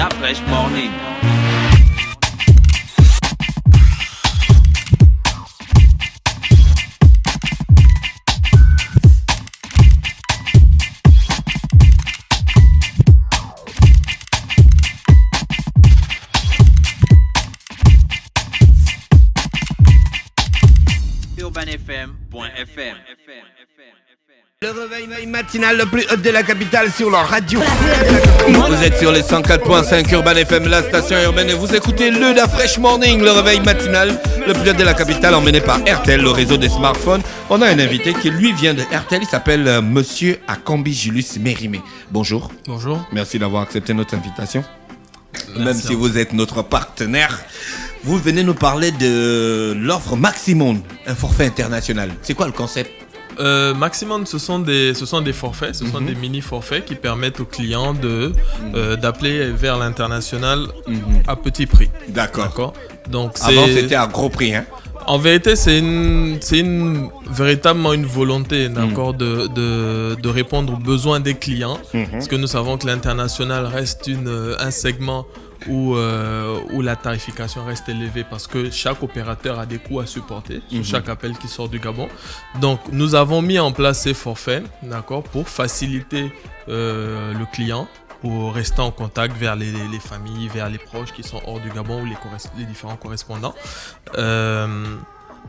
La Fresh Morning. UrbanFM.fm. Le réveil matinal le plus haut de la capitale sur leur radio. Vous êtes sur les 104.5 Urban FM, la station urbaine, et vous écoutez le La Fresh Morning, le réveil matinal le plus haut de la capitale, emmené par RTL, le réseau des smartphones. On a un invité qui lui vient de RTL, il s'appelle Monsieur Akambi Julius Mérimée. Bonjour. Bonjour. Merci d'avoir accepté notre invitation. Merci. Même si vous êtes notre partenaire, vous venez nous parler de l'offre Maximum, un forfait international. C'est quoi le concept ? Maximum, ce sont des forfaits, ce sont des mini-forfaits qui permettent aux clients d'appeler vers l'international à petit prix. D'accord. Donc, avant, c'était à gros prix, hein. En vérité, c'est véritablement une volonté, d'accord, de répondre aux besoins des clients, parce que nous savons que l'international reste un segment où la tarification reste élevée parce que chaque opérateur a des coûts à supporter sur chaque appel qui sort du Gabon. Donc, nous avons mis en place ces forfaits, d'accord, pour faciliter le client, pour rester en contact vers les familles, vers les proches qui sont hors du Gabon ou les différents correspondants.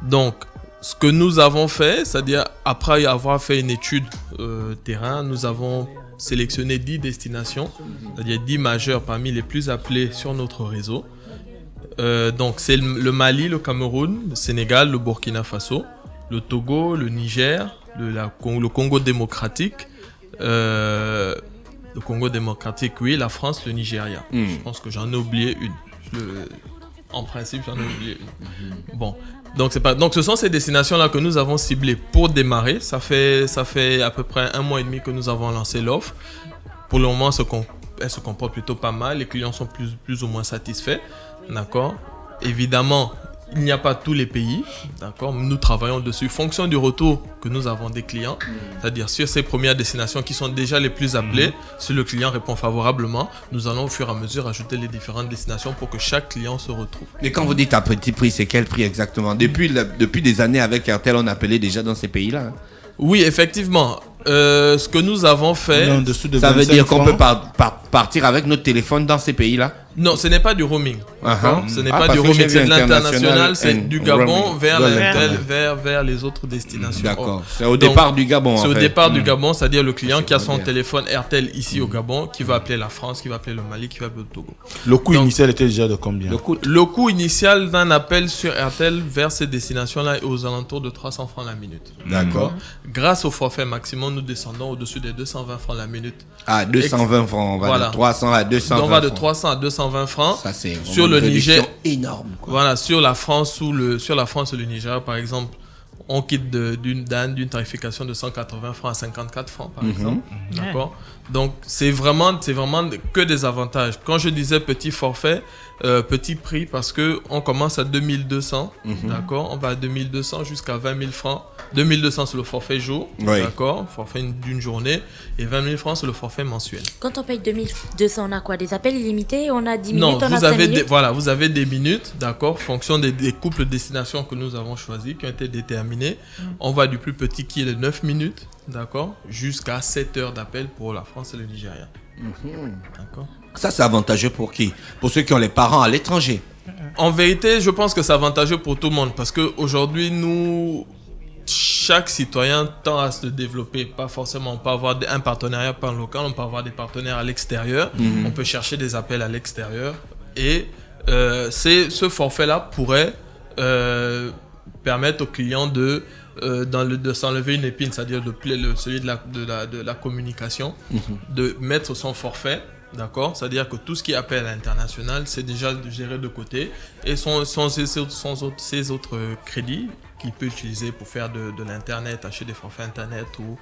Donc, ce que nous avons fait, c'est-à-dire après avoir fait une étude terrain, nous avons sélectionné 10 destinations, c'est-à-dire 10 majeurs parmi les plus appelés sur notre réseau. Donc, c'est le Mali, le Cameroun, le Sénégal, le Burkina Faso, le Togo, le Niger, le Congo démocratique, oui, la France, le Nigeria. Je pense que j'en ai oublié une. En principe, j'en ai oublié une. Bon, donc ce sont ces destinations-là que nous avons ciblées pour démarrer. Ça fait à peu près 1 mois et demi que nous avons lancé l'offre. Pour le moment, elle se comporte plutôt pas mal. Les clients sont plus ou moins satisfaits. D'accord. Évidemment, il n'y a pas tous les pays, d'accord. Nous travaillons dessus, fonction du retour que nous avons des clients, c'est-à-dire sur ces premières destinations qui sont déjà les plus appelées. Si le client répond favorablement, nous allons au fur et à mesure ajouter les différentes destinations pour que chaque client se retrouve. Mais quand vous dites à petit prix, c'est quel prix exactement ? Depuis des années avec RTL, on appelait déjà dans ces pays-là. Hein. Oui, effectivement. Ce que nous avons fait, ça veut dire qu'on peut partir avec notre téléphone dans ces pays-là ? Non, ce n'est pas du roaming. Ce n'est pas du roaming, c'est de l'international, c'est du Gabon vers les autres destinations. D'accord. C'est au départ du Gabon. C'est au départ du Gabon, c'est-à-dire le client qui a son téléphone RTL ici au Gabon, qui va appeler la France, qui va appeler le Mali, qui va appeler le Togo. Le coût initial était déjà de combien ? Le coût initial d'un appel sur RTL vers ces destinations-là est aux alentours de 300 francs la minute. D'accord. Grâce au forfait maximum, nous descendons au-dessus des 220 francs la minute. Ah, 220 francs, on va de 300 à 220 francs. On va de 300 à 220 francs. Ça, c'est sur le Niger énorme, quoi. Voilà, sur la France et le Niger, par exemple, on quitte d'une tarification de 180 francs à 54 francs, par exemple. D'accord. Donc, c'est vraiment que des avantages. Quand je disais petit forfait, petit prix, parce que on commence à 2200, d'accord. On va à 2200 jusqu'à 20 000 francs. 2200 c'est le forfait jour, d'accord, forfait d'une journée, et 20 000 francs c'est le forfait mensuel. Quand on paye 2200, on a quoi ? Des appels illimités ? On a 10 minutes, non, on a 5 minutes ? vous avez des minutes, d'accord, fonction des couples de destinations que nous avons choisis, qui ont été déterminés. On va du plus petit qui est de 9 minutes, d'accord, jusqu'à 7 heures d'appel pour la France et le Nigeria. D'accord. Ça, c'est avantageux pour qui ? Pour ceux qui ont les parents à l'étranger. En vérité, je pense que c'est avantageux pour tout le monde, parce qu'aujourd'hui, chaque citoyen tend à se développer. Pas forcément, on peut avoir un partenariat par local, on peut avoir des partenaires à l'extérieur, on peut chercher des appels à l'extérieur. Et ce forfait-là pourrait permettre aux clients de s'enlever une épine, c'est-à-dire celui de la communication, de mettre son forfait. D'accord, c'est-à-dire que tout ce qui est appel à l'international, c'est déjà géré de côté, et ces autres crédits qu'il peut utiliser pour faire de l'internet, acheter des forfaits internet ou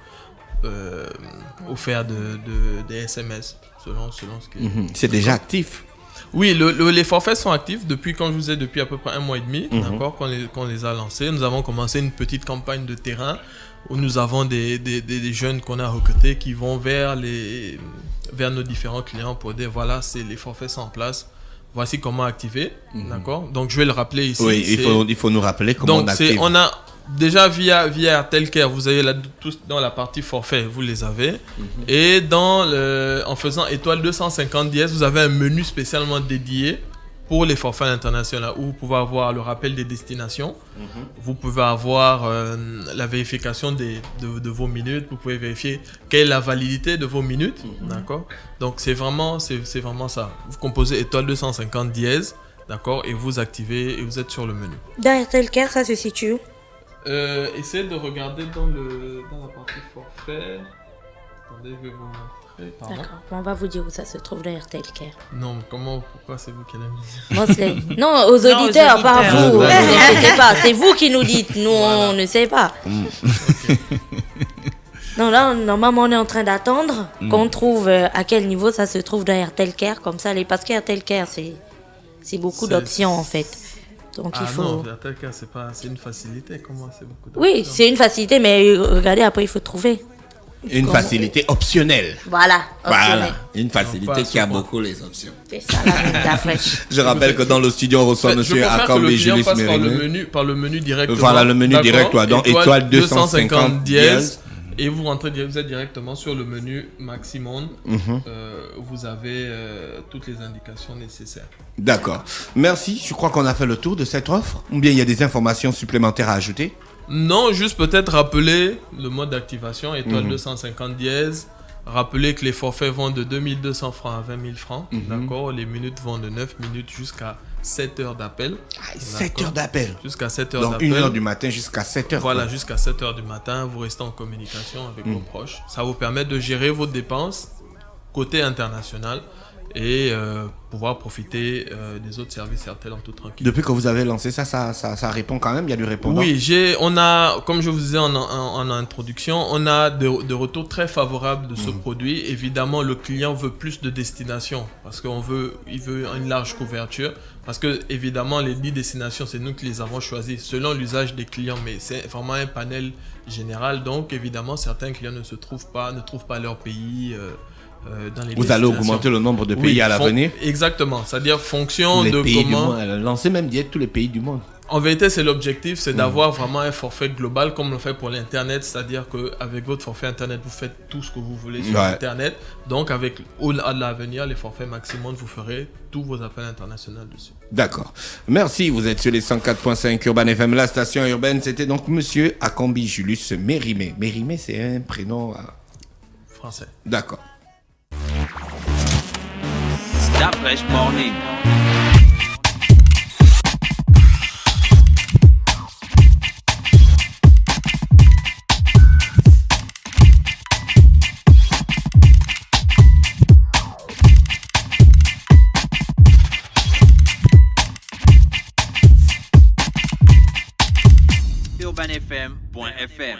faire des SMS selon ce qui est. C'est déjà actif. Oui, les forfaits sont actifs depuis à peu près 1 mois et demi, d'accord, qu'on les a lancés. Nous avons commencé une petite campagne de terrain où nous avons des jeunes qu'on a recrutés qui vont vers nos différents clients pour dire voilà, c'est les forfaits sont en place. Voici comment activer, d'accord? Donc je vais le rappeler ici. Oui, il faut nous rappeler comment on active. On a déjà via Airtelcare, vous avez tous dans la partie forfait, vous les avez. Et en faisant étoile 250 dièse, vous avez un menu spécialement dédié pour les forfaits internationaux où vous pouvez avoir le rappel des destinations. Vous pouvez avoir la vérification de vos minutes. Vous pouvez vérifier quelle est la validité de vos minutes. D'accord? Donc c'est vraiment ça. Vous composez étoile 250 dièse, d'accord, et vous activez et vous êtes sur le menu. Dans Airtelcare, ça se situe où? Essayez de regarder dans la partie forfait. Attendez, je vais vous montrer. Pardon. D'accord, on va vous dire où ça se trouve dans Airtelcare. Non, pourquoi c'est vous qui allez me dire? Non, aux auditeurs, pas vous. Ne inquiétez pas, c'est vous qui nous dites. Nous, on ne sait pas. Non, là, normalement, on est en train d'attendre qu'on trouve à quel niveau ça se trouve dans Airtelcare. Comme ça, parce qu'Airtelcare, c'est beaucoup d'options, en fait. Donc, il faut... Non, Airtelcare, c'est une facilité. Comment c'est beaucoup d'options? Oui, c'est une facilité, mais regardez, après, il faut trouver. Une facilité optionnelle. Voilà, Une facilité qui a beaucoup les options. C'est ça, la fraîche. Je rappelle que dans le studio, on reçoit monsieur Akambi Julius Mérimée. Par le menu directement. Voilà, le menu direct, donc étoile 250 dièse. Et vous êtes directement sur le menu Maximum. Vous avez toutes les indications nécessaires. D'accord. Merci. Je crois qu'on a fait le tour de cette offre. Ou bien il y a des informations supplémentaires à ajouter? Non, juste peut-être rappeler le mode d'activation, étoile 250 dièse. Rappeler que les forfaits vont de 2200 francs à 20 000 francs. D'accord. Les minutes vont de 9 minutes jusqu'à 7 heures d'appel. 7 heures d'appel. Jusqu'à 7 heures d'appel. Donc 1 heure du matin jusqu'à 7 heures. Voilà, jusqu'à 7 heures du matin, vous restez en communication avec vos proches. Ça vous permet de gérer vos dépenses côté international et pouvoir profiter des autres services Airtel en toute tranquillité. Depuis que vous avez lancé ça répond quand même? Il y a du répondant? Oui, on a, comme je vous disais en introduction, on a de retours très favorables de ce produit. Évidemment, le client veut plus de destinations parce qu'il veut une large couverture. Parce que, évidemment, les 10 destinations, c'est nous qui les avons choisies selon l'usage des clients, mais c'est vraiment un panel général. Donc, évidemment, certains clients ne trouvent pas leur pays. Dans les vous allez augmenter le nombre de pays à l'avenir? Exactement, c'est-à-dire fonction les de pays comment... du monde, lancer même tous les pays du monde. En vérité, c'est l'objectif, c'est d'avoir vraiment un forfait global comme on le fait pour l'Internet, c'est-à-dire qu'avec votre forfait Internet, vous faites tout ce que vous voulez sur Internet. Donc, avec à l'avenir, les forfaits maximum, vous ferez tous vos appels internationaux dessus. D'accord. Merci, vous êtes sur les 104.5 Urban FM, la station urbaine. C'était donc monsieur Akambi Julius Mérimée. Mérimée, c'est un prénom français. D'accord. La Fraîche Morning. UrbanFM.fm